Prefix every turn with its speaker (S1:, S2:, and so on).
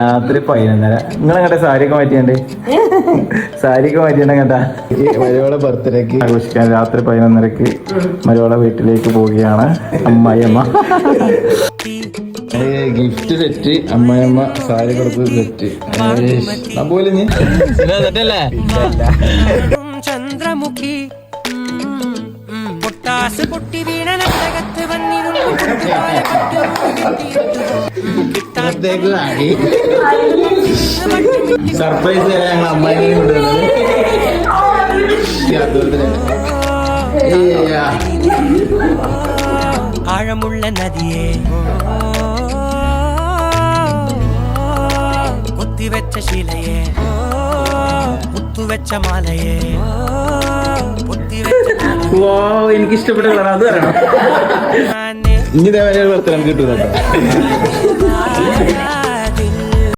S1: രാത്രി 11:30. നിങ്ങളെങ്ങട്ടാ സാരിയൊക്കെ മാറ്റിയണ്ട്? സാരിയൊക്കെ മാറ്റിയണ്ട കേട്ടാ. മരുവളെ ബർത്ത്ഡേക്ക് ആഘോഷിക്കാൻ രാത്രി 11:30 മരുവളെ വീട്ടിലേക്ക് പോവുകയാണ് അമ്മായിയമ്മ. ഗിഫ്റ്റ് സെറ്റ്, അമ്മായിയമ്മ സാരി കൊടുപ്പ് സെറ്റ്. പോലെ
S2: ചന്ദ്രമുഖി പൊട്ടാസ് പൊട്ടി വീണ നരകത്ത് വന്നിരുന്നു.
S1: സർപ്രൈസ് ഞങ്ങൾ അമ്മായി കൊണ്ടുവരുന്നത്.
S2: ആഴമുള്ള നദിയെ കുത്തിവെച്ച ശിലയെ മുത്തുവെച്ച മാലയെ
S1: എനിക്ക് ഇഷ്ടപ്പെട്ട കളർ അത് പറയണം. ഇനി ഇതേവരെ ബർത്ത്ഡേ കിട്ടും കേട്ടോ.